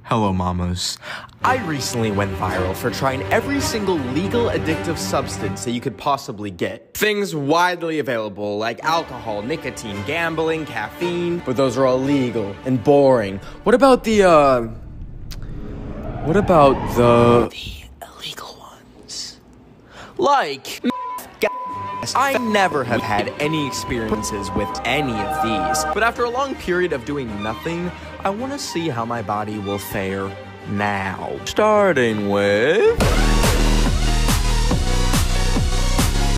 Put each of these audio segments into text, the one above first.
Hello, mamas. I recently went viral for trying every single legal addictive substance that you could possibly get. Things widely available like alcohol, nicotine, gambling, caffeine, but those are all legal and boring. What about the illegal ones? Like I never have had any experiences with any of these, but after a long period of doing nothing, I want to see how my body will fare now. Starting with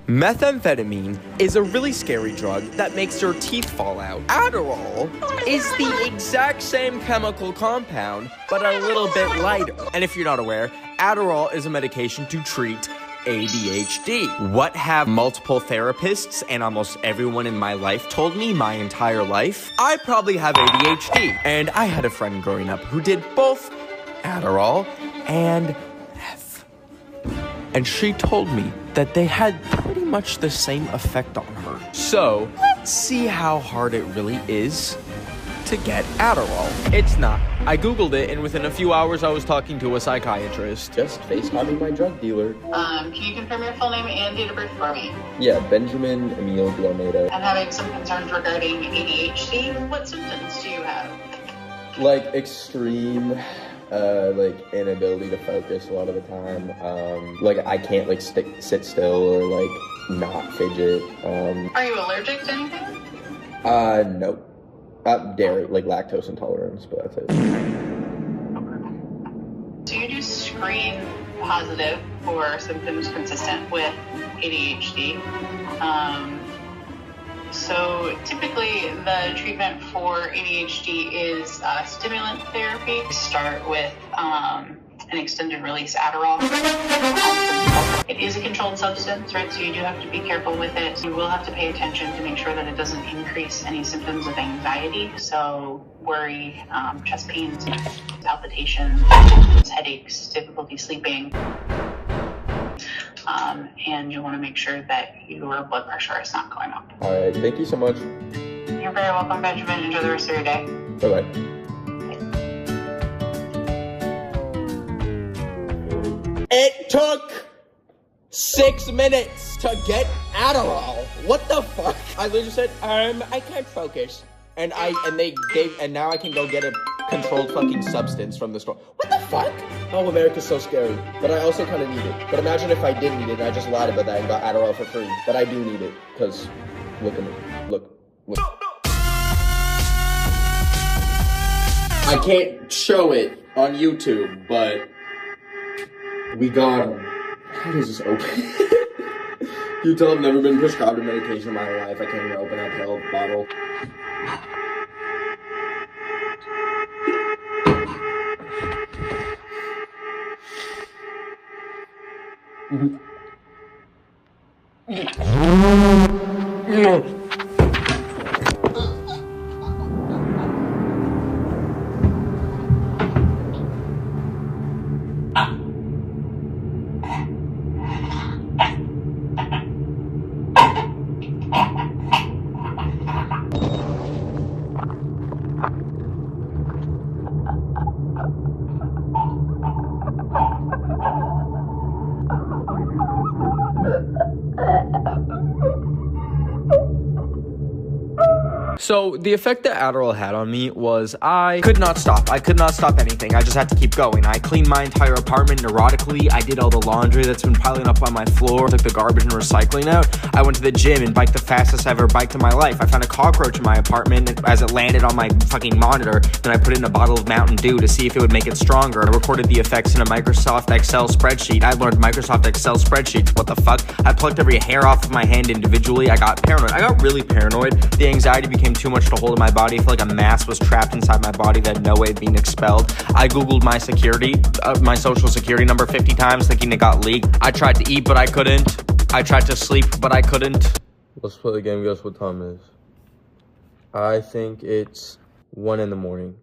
methamphetamine is a really scary drug that makes your teeth fall out. Adderall is the exact same chemical compound, but a little bit lighter. And if you're not aware, Adderall is a medication to treat ADHD. What have multiple therapists and almost everyone in my life told me my entire life? I probably have ADHD. And I had a friend growing up who did both Adderall and meth. And she told me that they had pretty much the same effect on her. So, let's see how hard it really is to get Adderall. It's not. I googled it, and within a few hours I was talking to a psychiatrist. Just FaceTiming my drug dealer. Can you confirm your full name and date of birth for me? Yeah, Benjamin Emil de Almeida. I'm having some concerns regarding ADHD. What symptoms do you have? Like extreme, like inability to focus a lot of the time. Like I can't like sit still or like not fidget. Are you allergic to anything? No. Dairy, like lactose intolerance, but that's it. So you do screen positive for symptoms consistent with ADHD. So typically the treatment for ADHD is stimulant therapy. Start with an extended release Adderall. It is a controlled substance, right? So you do have to be careful with it. You will have to pay attention to make sure that it doesn't increase any symptoms of anxiety. So worry, chest pains, palpitations, headaches, difficulty sleeping. And you want to make sure that your blood pressure is not going up. All right, thank you so much. You're very welcome, Benjamin. Enjoy the rest of your day. Bye-bye. It took 6 minutes to get Adderall. What the fuck? I literally said, I can't focus. And now I can go get a controlled fucking substance from the store. What the fuck? Oh, America's so scary. But I also kind of need it. But imagine if I didn't need it and I just lied about that and got Adderall for free. But I do need it, because look at me. Look. I can't show it on YouTube, but we got him. How does this open? You tell I've never been prescribed a medication in my life. I can't even open that pill bottle. So the effect that Adderall had on me was I could not stop. I could not stop anything. I just had to keep going. I cleaned my entire apartment neurotically. I did all the laundry that's been piling up on my floor. Took the garbage and recycling out. I went to the gym and biked the fastest I've ever biked in my life. I found a cockroach in my apartment as it landed on my fucking monitor. Then I put it in a bottle of Mountain Dew to see if it would make it stronger. I recorded the effects in a Microsoft Excel spreadsheet. I learned Microsoft Excel spreadsheets. What the fuck? I plucked every hair off of my hand individually. I got paranoid. I got really paranoid. The anxiety became too much to hold in my body. I feel like a mass was trapped inside my body that had no way of being expelled. I googled my social security number 50 times thinking it got leaked. I tried to eat, but I couldn't. I tried to sleep, but I couldn't. Let's play the game. Guess what time it is? I think it's 1 in the morning.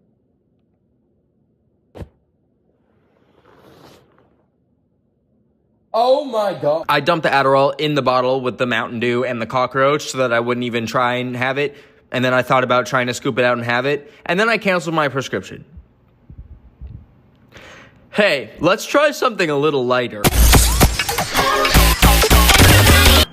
Oh my god. I dumped the Adderall in the bottle with the Mountain Dew and the cockroach so that I wouldn't even try and have it. And then I thought about trying to scoop it out and have it. And then I canceled my prescription. Hey, let's try something a little lighter.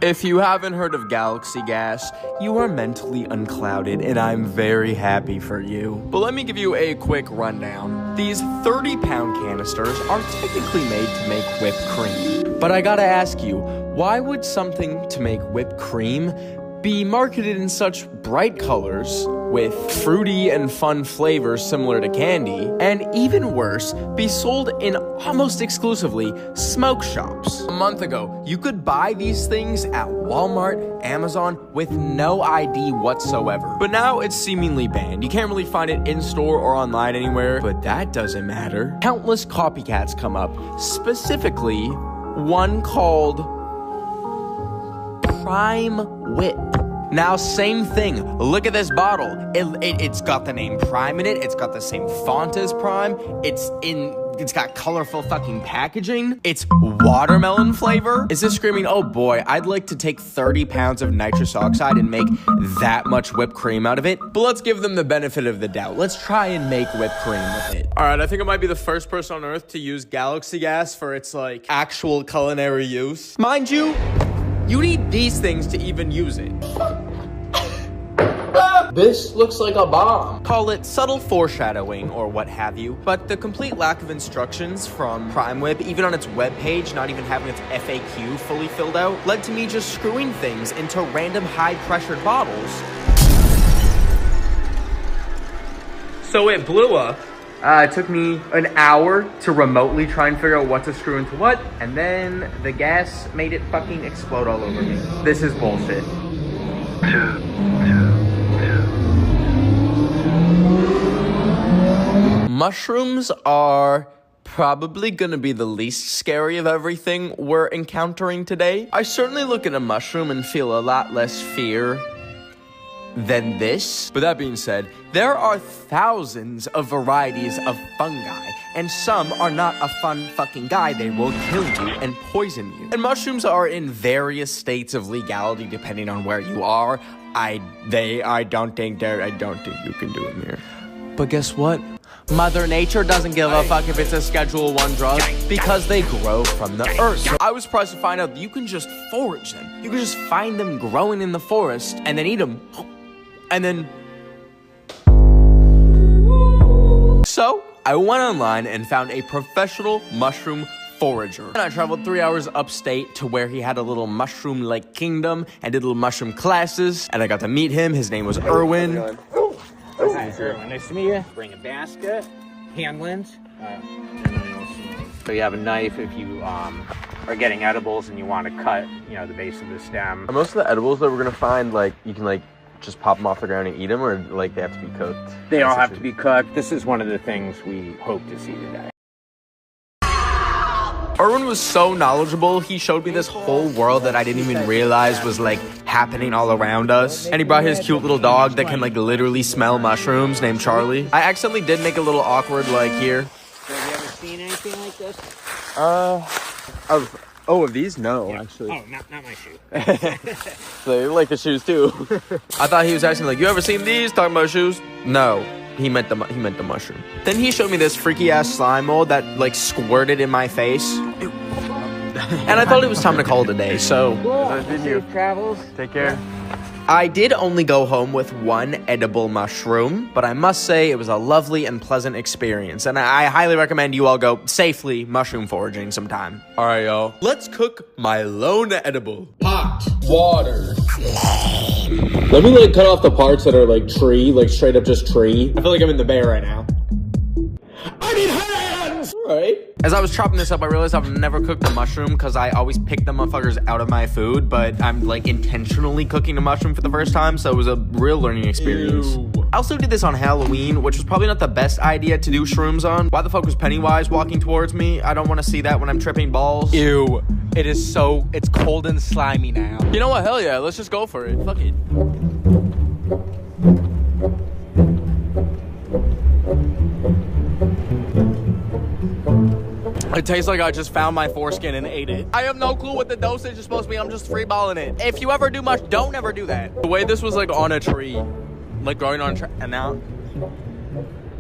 If you haven't heard of Galaxy Gas, you are mentally unclouded, and I'm very happy for you. But let me give you a quick rundown. These 30-pound canisters are technically made to make whipped cream. But I gotta ask you, why would something to make whipped cream be marketed in such bright colors, with fruity and fun flavors similar to candy, and even worse, be sold in almost exclusively smoke shops? A month ago, you could buy these things at Walmart, Amazon, with no ID whatsoever. But now it's seemingly banned. You can't really find it in-store or online anywhere, but that doesn't matter. Countless copycats come up, specifically one called Prime Whip. Now, same thing. Look at this bottle. It's got the name Prime in it. It's got the same font as Prime. It's got colorful fucking packaging. It's watermelon flavor. Is this screaming, oh boy, I'd like to take 30 pounds of nitrous oxide and make that much whipped cream out of it? But let's give them the benefit of the doubt. Let's try and make whipped cream with it. All right, I think I might be the first person on earth to use Galaxy Gas for its, like, actual culinary use. Mind you, you need these things to even use it. This looks like a bomb. Call it subtle foreshadowing or what have you, but the complete lack of instructions from Prime Whip, even on its webpage, not even having its FAQ fully filled out, led to me just screwing things into random high-pressured bottles. So it blew up. It took me an hour to remotely try and figure out what to screw into what, and then the gas made it fucking explode all over me. This is bullshit. Mushrooms are probably gonna be the least scary of everything we're encountering today. I certainly look at a mushroom and feel a lot less fear than this. But that being said, there are thousands of varieties of fungi, and some are not a fun fucking guy. They will kill you and poison you. And mushrooms are in various states of legality depending on where you are. I don't think you can do them here. But guess what? Mother Nature doesn't give a fuck if it's a Schedule 1 drug because they grow from the earth. So I was surprised to find out that you can just forage them. You can just find them growing in the forest and then eat them. And then... So I went online and found a professional mushroom forager. And I traveled 3 hours upstate to where he had a little mushroom-like kingdom and did little mushroom classes. And I got to meet him. His name was Erwin. Hi, everyone. Nice to meet you. Bring a basket, hand lens, so you have a knife if you are getting edibles and you want to cut, the base of the stem. Are most of the edibles that we're gonna find, like, you can, like, just pop them off the ground and eat them, or, like, they have to be cooked? They all have to be cooked. This is one of the things we hope to see today. Erwin was so knowledgeable, he showed me this whole world that I didn't even realize was, like, happening all around us. And he brought his cute little dog that can, like, literally smell mushrooms, named Charlie. I accidentally did make a little awkward, like, here. So have you ever seen anything like this? Of these? No, actually. Oh, not my shoe. They like the shoes, too. I thought he was asking, like, you ever seen these? Talking about shoes? No. He meant the mushroom. Then he showed me this freaky-ass slime mold that, like, squirted in my face. And I thought it was time to call it a day, so... Safe travels. Take care. I did only go home with one edible mushroom, but I must say it was a lovely and pleasant experience, and I highly recommend you all go safely mushroom foraging sometime. All right, y'all. Let's cook my lone edible. Hot water. Let me, like, cut off the parts that are, like, tree, like, straight up just tree. I feel like I'm in the Bay right now. I need hands! Right? As I was chopping this up, I realized I've never cooked a mushroom because I always pick the motherfuckers out of my food, but I'm, like, intentionally cooking a mushroom for the first time, so it was a real learning experience. Ew. I also did this on Halloween, which was probably not the best idea to do shrooms on. Why the fuck was Pennywise walking towards me? I don't want to see that when I'm tripping balls. Ew. It's cold and slimy now. You know what? Hell yeah, let's just go for it. Fuck it. It tastes like I just found my foreskin and ate it. I have no clue what the dosage is supposed to be. I'm just freeballing it. If you ever do much, don't ever do that. The way this was, like, on a tree. Like, growing on a tree. And now...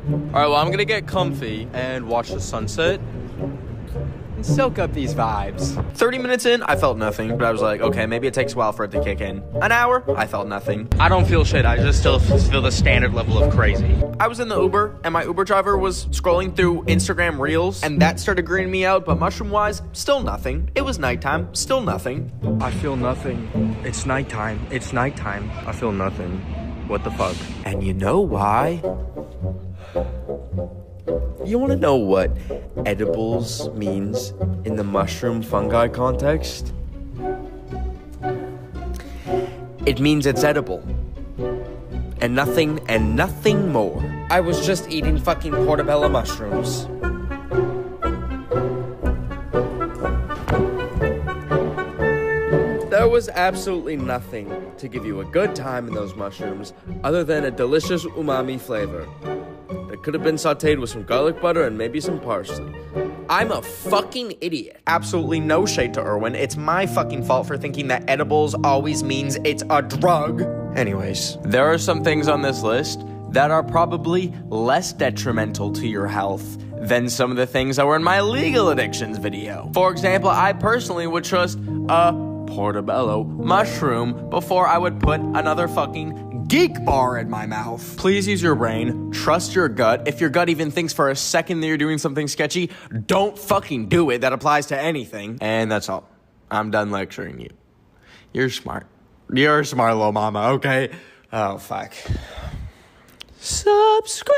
Alright, well, I'm gonna get comfy and watch the sunset and soak up these vibes. 30 minutes in, I felt nothing, but I was like, okay, maybe it takes a while for it to kick in. An hour, I felt nothing. I don't feel shit. I just still feel the standard level of crazy. I was in the Uber, and my Uber driver was scrolling through Instagram Reels, and that started greening me out, but mushroom-wise, still nothing. It was nighttime, still nothing. I feel nothing. It's nighttime. It's nighttime. I feel nothing. What the fuck? And you know why? You want to know what edibles means in the mushroom fungi context? It means it's edible. And nothing more. I was just eating fucking portobello mushrooms. There was absolutely nothing to give you a good time in those mushrooms other than a delicious umami flavor that could have been sauteed with some garlic butter and maybe some parsley. I'm a fucking idiot. Absolutely no shade to Erwin. It's my fucking fault for thinking that edibles always means it's a drug. Anyways, there are some things on this list that are probably less detrimental to your health than some of the things that were in my legal addictions video. For example, I personally would trust a portobello mushroom before I would put another fucking Geek Bar in my mouth. Please use your brain, trust your gut. If your gut even thinks for a second that you're doing something sketchy, don't fucking do it. That applies to anything. And that's all. I'm done lecturing you. You're smart. You're a smart little mama, okay? Oh, fuck. Subscribe.